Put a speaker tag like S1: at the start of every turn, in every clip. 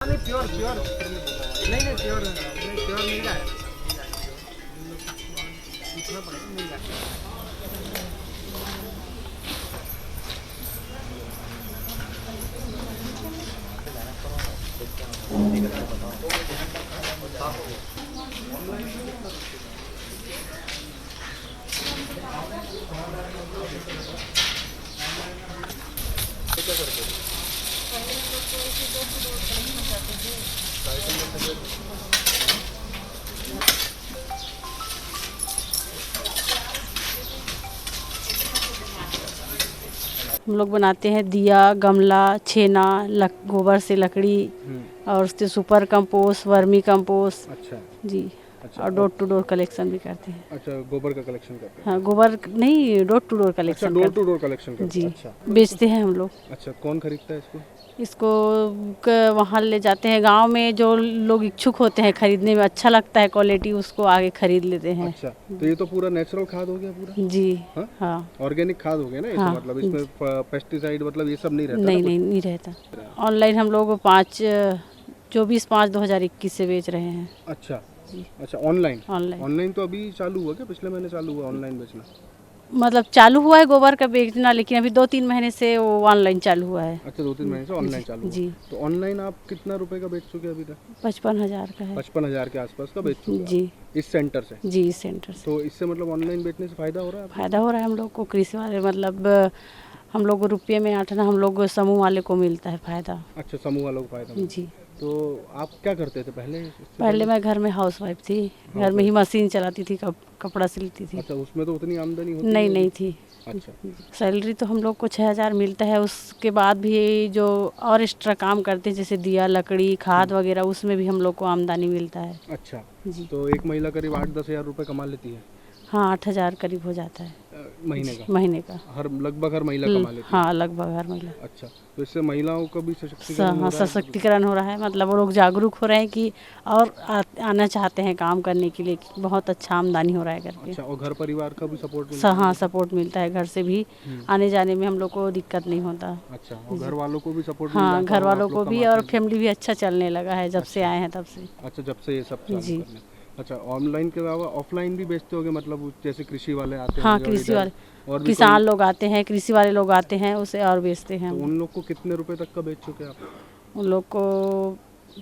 S1: नहीं pure pure नहीं नहीं प्योर नहीं प्योर मिल जाएगा पूछना पड़ेगा मिल जाएगा।
S2: हम लोग बनाते हैं दिया, गमला, छेना, गोबर से लकड़ी और उससे सुपर कंपोस्ट, वर्मी कंपोस्ट।
S1: अच्छा
S2: जी।
S1: अच्छा
S2: और डोर टू डोर कलेक्शन भी करते हैं।
S1: अच्छा गोबर का कलेक्शन करते हैं।
S2: हाँ, गोबर नहीं, डोर टू डोर
S1: अच्छा
S2: कलेक्शन
S1: डोर
S2: करते
S1: टू डोर कलेक्शन करते
S2: जी।
S1: हैं। अच्छा
S2: बेचते हैं हम लोग
S1: अच्छा कौन खरीदता है इसको?
S2: इसको। वहाँ ले जाते हैं गांव में, जो लोग इच्छुक होते हैं खरीदने में, अच्छा लगता है क्वालिटी, उसको आगे खरीद लेते हैं।
S1: अच्छा तो ये तो पूरा नेचुरल खाद हो गया पूरा?
S2: जी।
S1: हाँ?
S2: हाँ।
S1: ऑर्गेनिक खाद हो गया ना ये
S2: हाँ,
S1: तो मतलब इसमें पेस्टिसाइड मतलब ये सब नहीं रहता
S2: नहीं
S1: ना
S2: नहीं नहीं रहता। ऑनलाइन हम लोग 24/5/2021 से बेच रहे हैं।
S1: कुछ? अच्छा
S2: जी।
S1: अच्छा ऑनलाइन
S2: ऑनलाइन
S1: ऑनलाइन तो अभी चालू हुआ क्या? पिछले महीने चालू हुआ ऑनलाइन बेचना?
S2: मतलब चालू हुआ है गोबर का बेचना, लेकिन अभी 2-3 महीने से वो ऑनलाइन चालू हुआ है।
S1: अच्छा 2-3 महीने से ऑनलाइन चालू हुआ।
S2: जी।
S1: तो ऑनलाइन आप कितना रुपए का बेच चुके हैं अभी तक?
S2: 55,000 का है।
S1: 55,000 के आसपास का बेच चुके हैं
S2: जी
S1: आप इस सेंटर से?
S2: जी। इस सेंटर से
S1: तो इससे मतलब ऑनलाइन बेचने से फायदा हो रहा है आपको?
S2: फायदा हो रहा है हम लोग को। कृषि वाले मतलब हम लोग को रुपये में 8 आना हम लोग को समूह वाले को मिलता है फायदा।
S1: अच्छा समूह वालों को फायदा मिलता है।
S2: जी।
S1: तो आप क्या करते थे पहले? इससे
S2: पहले मैं घर में हाउसवाइफ थी, घर में ही मशीन चलाती थी, कपड़ा सिलती थी।
S1: अच्छा उसमें तो उतनी आमदनी होती
S2: नहीं
S1: होगी?
S2: नहीं थी।
S1: अच्छा
S2: सैलरी तो हम लोग को 6,000 मिलता है। उसके बाद भी जो और एक्स्ट्रा काम करते हैं, जैसे दिया, लकड़ी, खाद वगैरह, उसमें भी हम लोग को आमदनी मिलता है।
S1: अच्छा
S2: जी।
S1: तो एक महिला करीब 8-10 हज़ार रुपये कमा लेती है
S2: हाँ, 8,000 करीब हो जाता है
S1: महीने का?
S2: महीने का।
S1: लगभग हर महिला कमा लेती है?
S2: हाँ, लगभग हर महिला।
S1: अच्छा तो इससे महिलाओं का भी सशक्तिकरण हो
S2: हाँ,
S1: रहा है?
S2: सशक्तिकरण हो रहा है। मतलब वो लोग जागरूक हो रहे हैं कि और आना चाहते हैं काम करने के लिए, कि बहुत अच्छा आमदनी हो रहा है करके।
S1: अच्छा और घर परिवार का भी सपोर्ट मिलता है?
S2: हाँ, सपोर्ट मिलता है घर से भी। आने जाने में हम लोग को दिक्कत नहीं होता।
S1: अच्छा और घर वालों को भी सपोर्ट मिल
S2: हाँ,
S1: जाता
S2: घर
S1: होगा,
S2: वालों
S1: आप
S2: को
S1: लोग
S2: भी,
S1: कमाते
S2: और
S1: हैं?
S2: फैमिली भी अच्छा चलने लगा है जब से आए हैं तब से।
S1: अच्छा जब से ये सब चालू
S2: जी।
S1: करने। अच्छा ऑनलाइन के अलावा ऑफलाइन भी बेचते होगे मतलब जैसे कृषि वाले आते
S2: हाँ,
S1: हैं
S2: कृषि वाले,
S1: और भी
S2: किसान लोग आते हैं, कृषि वाले लोग आते हैं, उसे और बेचते हैं
S1: तो
S2: हम।
S1: उन लोग को कितने रुपए तक का बेच चुके हैं आप?
S2: उन लोग को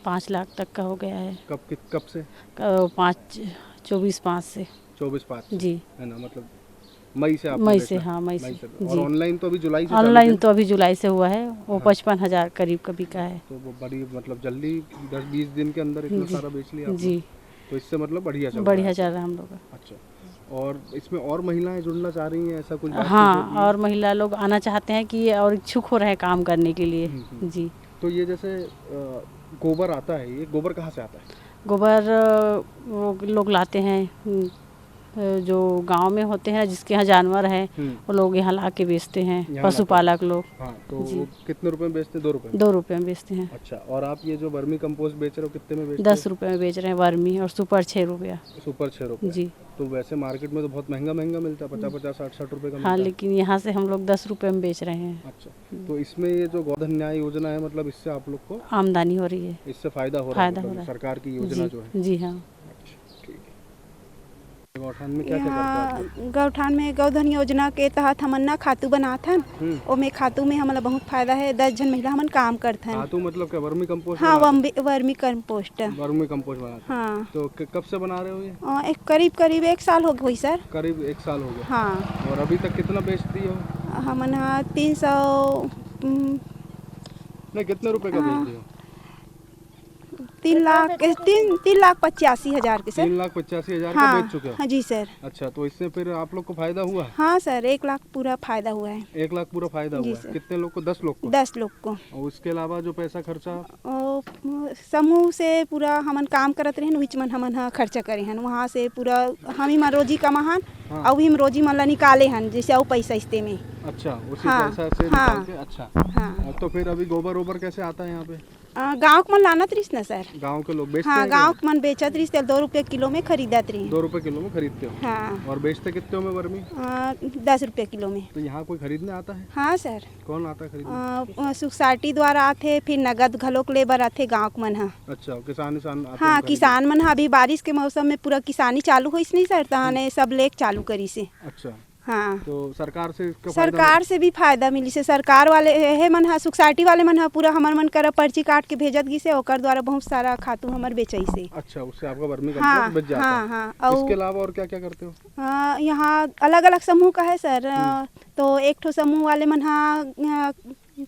S2: 5 लाख तक का हो गया है।
S1: कब से?
S2: 24/5 से।
S1: 24/5
S2: जी।
S1: है ना मतलब मई से आपने
S2: मई
S1: बेचना
S2: से,
S1: है?
S2: हाँ मई से।
S1: और
S2: जी।
S1: ऑनलाइन तो अभी जुलाई से चालू
S2: ऑनलाइन
S1: किया?
S2: तो अभी जुलाई से हुआ है। वो 55,000 करीब का बिका है।
S1: तो वो बड़ी मतलब जल्दी 10-20 दिन के अंदर इतना
S2: जी।
S1: सारा बेच लिया आपने?
S2: जी,
S1: तो इससे मतलब बढ़िया चल रहा
S2: बढ़िया
S1: है?
S2: चल रहा है हम लोग का।
S1: अच्छा और इसमें और महिलाएं जुड़ना चाह रही हैं ऐसा कुछ बातचीत
S2: हाँ,
S1: होती है?
S2: और महिला लोग आना चाहते हैं कि और इच्छुक हो रहे हैं काम करने के लिए। जी।
S1: तो ये जैसे गोबर आता है, ये गोबर कहाँ से आता है?
S2: गोबर वो लोग लाते हैं, जो गांव में होते हैं, जिसके यहाँ जानवर हैं, वो लोग यहाँ ला के बेचते हैं,
S1: यहाँ
S2: पशुपालक लोग।
S1: हाँ तो
S2: जी।
S1: वो कितने रुपए में बेचते हैं? 2 रुपए में?
S2: 2 रुपये में बेचते हैं।
S1: अच्छा और आप ये जो वर्मी कंपोस्ट बेच रहे हो कितने में बेचते
S2: 10 रुपये में बेच रहे हैं वर्मी, और सुपर 6 रुपया।
S1: हो? सुपर 6 रुपये।
S2: जी।
S1: तो वैसे मार्केट में तो बहुत महंगा महंगा मिलता है, 50-50 60-60 रुपए का मिलता
S2: हाँ,
S1: है।
S2: लेकिन यहाँ से हम लोग 10 रुपये में बेच रहे हैं।
S1: अच्छा तो इसमें ये जो गोधन न्याय योजना है मतलब इससे आप लोग को
S2: आमदनी हो रही है।
S1: इससे फायदा हो रहा है?
S2: फायदा हो
S1: मतलब
S2: रहा है।
S1: सरकार की योजना जो है।
S2: जी हाँ।
S1: अच्छा ठीक है। गौठान में क्या क्या करते हैं आप लोग?
S3: गौठान में गोधन योजना के तहत हमन ना खातू बनाथन। ओमे खातू में हमला बहुत फायदा है। 10 जन महिला हमन काम करथन।
S1: खातू मतलब क्या वर्मी कंपोस्ट?
S3: हाँ, वर्मी कंपोस्ट।
S1: वर्मी कंपोस्ट बनाते हैं।
S3: हाँ।
S1: तो कब से बना रहे हो ये?
S3: एक करीब 1 साल हो गई सर।
S1: करीब 1 साल हो गया।
S3: हाँ।
S1: और अभी तक कितना बेच दिए हो?
S3: हमन 300
S1: नहीं कितने रुपए का बेच दिए हो?
S3: 3,85,000 के सर।
S1: 3,85,000 का
S3: हाँ
S1: बेच चुके हो?
S3: हाँ जी सर।
S1: अच्छा तो इससे फिर आप लोग को फायदा हुआ?
S3: हाँ सर, 1 लाख पूरा फायदा हुआ है।
S1: 1 लाख पूरा फायदा
S3: जी
S1: हुआ है।
S3: सर।
S1: कितने लोग को? 10 लोग को?
S3: 10 लोग को।
S1: और उसके अलावा जो पैसा खर्चा?
S3: और समूह से पूरा हमन काम करत रहन, विच मन हमन ह खर्चा करे हन। वहाँ से पूरा हम ही मन रोजी कमाहन।
S1: हाँ।
S3: और हम रोजी मन ला निकाले हन, जैसे और पैसा इसते में।
S1: अच्छा उसी
S3: हाँ,
S1: पैसा से
S3: हाँ,
S1: निकाल के। अच्छा
S3: हाँ।
S1: तो फिर अभी गोबर वोबर कैसे आता है यहाँ पे?
S3: गाँव के मन लानत रहीस ना सर।
S1: गांव के लोग बेचते
S3: हाँ
S1: हैं
S3: गाँव के मन बेचत रहीस 2 रुपये किलो में खरीदत रही।
S1: 2 रुपए किलो में खरीदते हो?
S3: हाँ
S1: और बेचते कितने में वर्मी?
S3: 10 रुपये किलो में।
S1: तो यहाँ कोई खरीदने आता है?
S3: हाँ सर।
S1: कौन आता है खरीदने?
S3: सोसाइटी द्वारा आते, फिर नगद घलोक लेबर आते गाँव के मन हा।
S1: अच्छा, किसान आते
S3: हाँ
S1: हैं खरीदने?
S3: किसान मन हा अभी बारिश के मौसम में पूरा किसानी चालू होइस नहीं सर, ताने सब लेक चालू करी से।
S1: अच्छा,
S3: हाँ
S1: तो सरकार से इसका फायदा
S3: सरकार से भी फायदा मिली से। सरकार वाले हे मन हा, सोसाइटी वाले मन हा पूरा हमर मन कर पर्ची काट के भेजत गी से, ओकर द्वारा बहुत सारा खातू हमर बेचई से।
S1: अच्छा, उससे आपका वर्मी
S3: हाँ
S1: कंपोस्ट बच जाता
S3: हाँ
S1: है।
S3: हाँ।
S1: इसके अलावा और क्या क्या करते हो?
S3: यहाँ अलग अलग समूह का है सर। तो एक ठो समूह वाले मन हा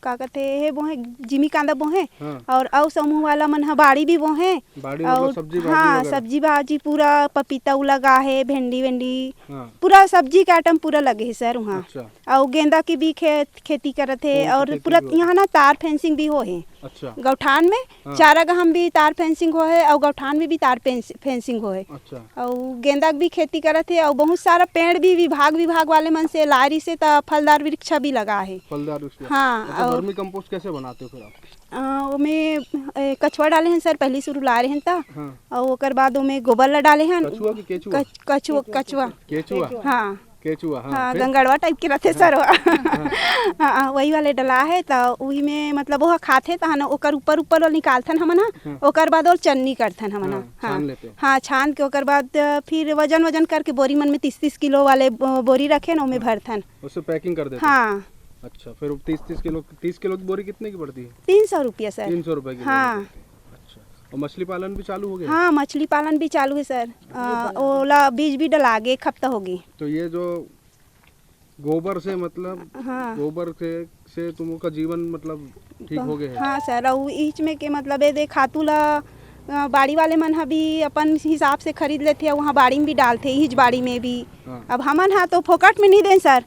S3: का कहते हे बोहे जिमी कांदा बोहे,
S1: हाँ।
S3: और समूह वाला मन हा बाड़ी भी बोहे।
S1: बाड़ी
S3: और
S1: मतलब सब्जी भाजी
S3: हाँ
S1: वगैरह?
S3: सब्जी भाजी पूरा पपीता लगा है, भिंडी वेंडी
S1: हाँ।
S3: पूरा सब्जी का आइटम पूरा लगे है सर वहाँ।
S1: अच्छा।
S3: और गेंदा की भी खेती करत है,
S1: कौन सी
S3: और
S1: खेती
S3: पूरा
S1: भी हो?
S3: यहाँ ना तार फेंसिंग भी हो है।
S1: अच्छा।
S3: गौठान में
S1: हाँ।
S3: चारागाह में भी तार फेंसिंग हो है, और गौठान में भी तार फेंसिंग हो है।
S1: अच्छा।
S3: और गेंदा की भी खेती करत है, और बहुत सारा पेड़ भी विभाग वाले मन से लारी से तो फलदार वृक्ष भी लगा है।
S1: फलदार वृक्ष?
S3: हाँ।
S1: अच्छा,
S3: और
S1: वर्मी कंपोस्ट कैसे बनाते हो फिर आप?
S3: ओमे कछुआ डाले हैं सर, पहली शुरू ला रहे हैं ता।
S1: हाँ।
S3: और ओकर बाद ओमे गोबर ला डाले हैं।
S1: कछुआ की केचुआ?
S3: कछुआ
S1: केचुआ?
S3: हाँ
S1: केचुआ, हाँ।
S3: हाँ
S1: फिर?
S3: गंगड़वा टाइप के रहते सर। हाँ वही वाले डला है, तो वही में मतलब वो खाते तहन ओकर ऊपर निकालथन हमन हा। ओकर बाद और चन्नी करथन हमन हा।
S1: छान लेते हो?
S3: हाँ छान के ओकर बाद फिर वजन करके बोरी मन में 30-30 किलो वाले बोरी रखे न ओमे भरथन।
S1: उससे पैकिंग कर देते?
S3: हाँ।
S1: अच्छा, फिर 30 किलो की बोरी कितने की पड़ती है?
S3: 300 रुपया सर।
S1: 300 रुपए की?
S3: हाँ।
S1: अच्छा, और मछली पालन भी चालू हो गया?
S3: हाँ मछली पालन भी चालू है सर। ओला बीज भी डला गए, एक हफ्ता हो गई।
S1: तो ये जो गोबर से मतलब
S3: हाँ
S1: गोबर से तुम का जीवन मतलब ठीक हो गया है?
S3: हाँ सर। और इच में के मतलब ये खातू ला बाड़ी वाले मन हा भी अपन हिसाब से खरीद लेते, वहाँ बाड़ी में भी डालते, हिज बाड़ी में भी।
S1: हाँ।
S3: अब हमन हा तो फोकट में नहीं दें सर।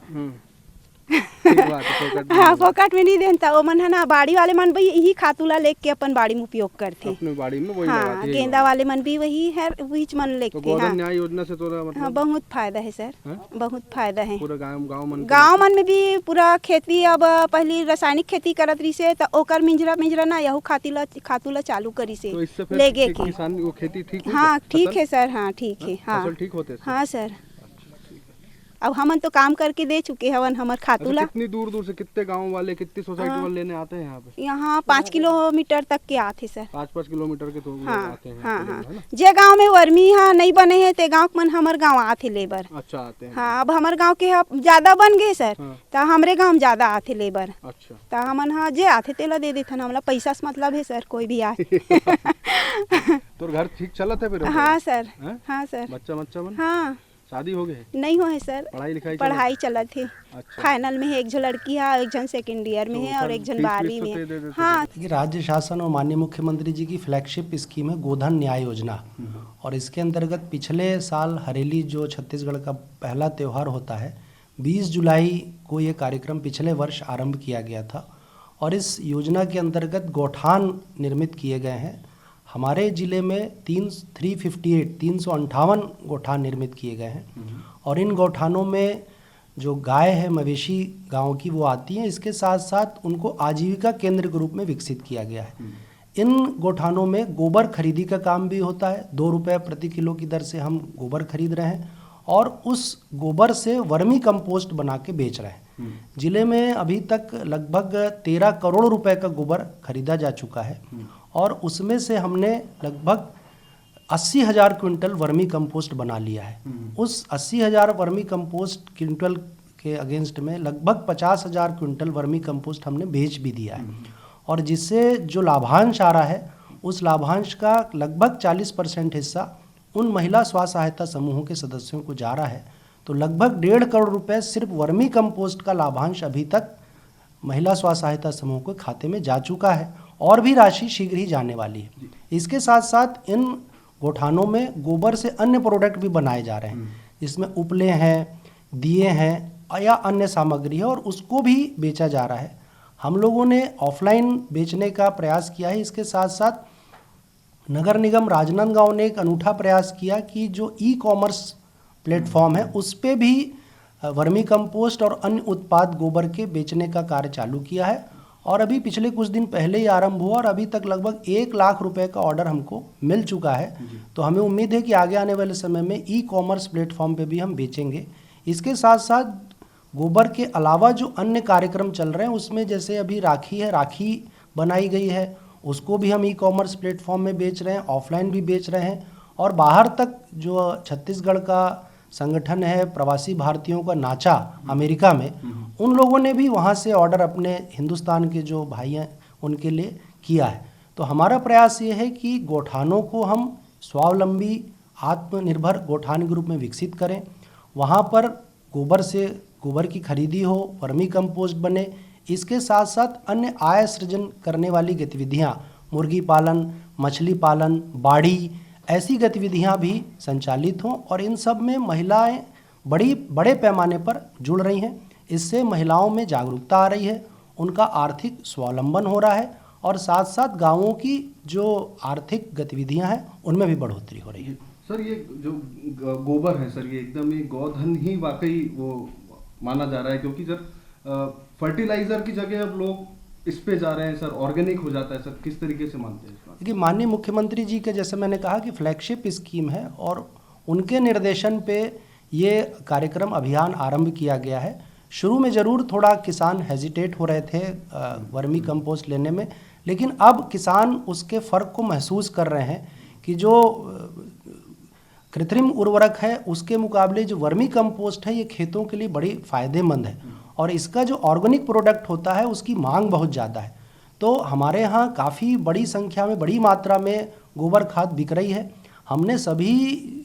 S1: ठीक बात है, फोकट में
S3: हाँ फोकट में नहीं देता, वो मन है ना बाड़ी वाले मन भी यही खातू ला लेके अपन बाड़ी में उपयोग करते।
S1: अपने बाड़ी में वही
S3: हाँ
S1: लगाते हैं?
S3: गेंदा वाले मन भी वही है, वही मन
S1: तो
S3: लेके।
S1: गोधन
S3: हाँ
S1: न्याय योजना से तो
S3: हाँ
S1: मतलब
S3: बहुत फायदा है सर।
S1: हाँ?
S3: बहुत फायदा है।
S1: पूरा
S3: गाँव मन में भी पूरा खेती अब पहली रासायनिक खेती करत रही से, तो ओकर मिंजरा ना यहू खातू ला चालू करी से
S1: तो इससे फिर
S3: लेगे के।
S1: किसान वो खेती ठीक हुई?
S3: हाँ ठीक
S1: फसल?
S3: है सर। हाँ ठीक है। हाँ
S1: फसल ठीक होते हैं?
S3: हाँ सर। अब हमन तो काम करके दे चुके हवन हमर खातू
S1: अच्छा,
S3: ला।
S1: कितनी दूर से कितने गांव वाले कितनी सोसाइटी वाले लेने आते हैं यहाँ पे?
S3: यहाँ 5 किलोमीटर तक के आते सर।
S1: 5-5 किलोमीटर के तो लोग
S3: हाँ
S1: आते हैं
S3: हाँ
S1: यहाँ पे
S3: हाँ।
S1: लेने, है ना?
S3: जे गांव में वर्मी हाँ नहीं बने हैं ते गांव मन हमर गांव आते लेबर।
S1: अच्छा, आते हैं।
S3: हाँ अब हमार गांव के ज्यादा बन गए सर,
S1: हाँ।
S3: तो हमरे गांव में ज्यादा आते लेबर।
S1: अच्छा।
S3: तो हमन हाँ जे आते तेला दे देथन, हमला पैसा से मतलब है सर, कोई भी आए।
S1: तो घर ठीक चला था फिर?
S3: हाँ सर।
S1: हैं?
S3: हाँ सर।
S1: बच्चा मन
S3: हाँ
S1: शादी हो गए?
S3: नहीं हो है सर।
S1: पढ़ाई
S3: चलत है।
S1: अच्छा।
S3: फाइनल में है, एक झन लड़की है, एक झन सेकेंड ईयर में
S1: तो
S3: है, और एक झन 12वीं में है। हाँ
S4: ये राज्य शासन और माननीय मुख्यमंत्री जी की फ्लैगशिप स्कीम है गोधन न्याय योजना, और इसके अंतर्गत पिछले साल हरेली जो छत्तीसगढ़ का पहला त्यौहार होता है 20 जुलाई को ये कार्यक्रम पिछले वर्ष आरंभ किया गया था, और इस योजना के अंतर्गत गौठान निर्मित किए गए हैं। हमारे ज़िले में 358 गौठान निर्मित किए गए हैं, और इन गौठानों में जो गाय है मवेशी गांव की वो आती हैं, इसके साथ साथ उनको आजीविका केंद्र के रूप में विकसित किया गया है। इन गौठानों में गोबर खरीदी का काम भी होता है, 2 रुपये प्रति किलो की दर से हम गोबर खरीद रहे हैं, और उस गोबर से वर्मी कंपोस्ट बना के बेच रहे हैं। जिले में अभी तक लगभग 13 करोड़ रुपए का गोबर खरीदा जा चुका है, और उसमें से हमने लगभग 80,000 क्विंटल वर्मी कंपोस्ट बना लिया है। उस 80,000 वर्मी कंपोस्ट क्विंटल के अगेंस्ट में लगभग 50,000 क्विंटल वर्मी कंपोस्ट हमने बेच भी दिया है, और जिससे जो लाभांश आ रहा है उस लाभांश का लगभग 40% हिस्सा उन महिला स्व सहायता समूहों के सदस्यों को जा रहा है। तो लगभग 1.5 करोड़ रुपए सिर्फ वर्मी कंपोस्ट का लाभांश अभी तक महिला स्व सहायता समूह के खाते में जा चुका है, और भी राशि शीघ्र ही जाने वाली है। इसके साथ साथ इन गौठानों में गोबर से अन्य प्रोडक्ट भी बनाए जा रहे हैं, जिसमें उपले हैं, दिए हैं या अन्य सामग्री है, और उसको भी बेचा जा रहा है। हम लोगों ने ऑफलाइन बेचने का प्रयास किया है। इसके साथ साथ नगर निगम राजनांदगांव ने एक अनूठा प्रयास किया कि जो ई-कॉमर्स प्लेटफॉर्म है उस पे भी वर्मी कंपोस्ट और अन्य उत्पाद गोबर के बेचने का कार्य चालू किया है, और अभी पिछले कुछ दिन पहले ही आरंभ हुआ और अभी तक लगभग 1 लाख रुपए का ऑर्डर हमको मिल चुका है। तो हमें उम्मीद है कि आगे आने वाले समय में ई कॉमर्स प्लेटफॉर्म पे भी हम बेचेंगे। इसके साथ साथ गोबर के अलावा जो अन्य कार्यक्रम चल रहे हैं उसमें जैसे अभी राखी है, राखी बनाई गई है, उसको भी हम ई कॉमर्स प्लेटफॉर्म में बेच रहे हैं, ऑफलाइन भी बेच रहे हैं। और बाहर तक जो छत्तीसगढ़ का संगठन है प्रवासी भारतीयों का नाचा अमेरिका में, उन लोगों ने भी वहाँ से ऑर्डर अपने हिंदुस्तान के जो भाई हैं उनके लिए किया है। तो हमारा प्रयास ये है कि गौठानों को हम स्वावलंबी आत्मनिर्भर गौठान के रूप में विकसित करें। वहाँ पर गोबर की खरीदी हो, वर्मी कंपोस्ट बने, इसके साथ साथ अन्य आय सृजन करने वाली गतिविधियाँ, मुर्गी पालन, मछली पालन, बाड़ी, ऐसी गतिविधियाँ भी संचालित हों और इन सब में महिलाएं बड़े पैमाने पर जुड़ रही हैं। इससे महिलाओं में जागरूकता आ रही है, उनका आर्थिक स्वावलंबन हो रहा है और साथ साथ गांवों की जो आर्थिक गतिविधियां हैं उनमें भी बढ़ोतरी हो रही है।
S1: सर ये जो गोबर है सर, ये एकदम ही गौधन ही वाकई वो माना जा रहा है, क्योंकि सर फर्टिलाइजर की जगह अब लोग इस पे जा रहे हैं सर, ऑर्गेनिक हो जाता है सर। किस तरीके से मानते हैं इस बात?
S4: देखिए, माननीय मुख्यमंत्री जी के जैसे मैंने कहा कि फ्लैगशिप स्कीम है और उनके निर्देशन पे ये कार्यक्रम अभियान आरंभ किया गया है। शुरू में ज़रूर थोड़ा किसान हेजिटेट हो रहे थे वर्मी कंपोस्ट लेने में, लेकिन अब किसान उसके फ़र्क को महसूस कर रहे हैं कि जो कृत्रिम उर्वरक है उसके मुकाबले जो वर्मी कंपोस्ट है ये खेतों के लिए बड़ी फ़ायदेमंद है और इसका जो ऑर्गेनिक प्रोडक्ट होता है उसकी मांग बहुत ज़्यादा है। तो हमारे यहाँ काफ़ी बड़ी संख्या में, बड़ी मात्रा में गोबर खाद बिक रही है। हमने सभी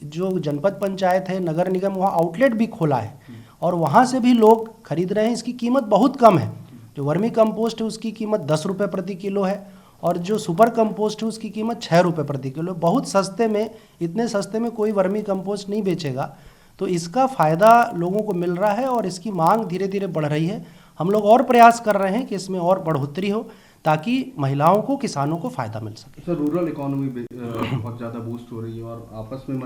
S4: जो जनपद पंचायत है, नगर निगम, वहाँ आउटलेट भी खोला है और वहाँ से भी लोग खरीद रहे हैं। इसकी कीमत बहुत कम है। जो वर्मी कंपोस्ट है उसकी कीमत 10 रुपये प्रति किलो है और जो सुपर कंपोस्ट है उसकी कीमत 6 रुपये प्रति किलो। बहुत सस्ते में, इतने सस्ते में कोई वर्मी कंपोस्ट नहीं बेचेगा। तो इसका फ़ायदा लोगों को मिल रहा है और इसकी मांग धीरे धीरे बढ़ रही है। हम लोग और प्रयास कर रहे हैं कि इसमें और बढ़ोतरी हो ताकि महिलाओं को, किसानों को फ़ायदा मिल सके।
S1: सर रूरल इकोनॉमी बहुत ज़्यादा बूस्ट हो रही है और आपस में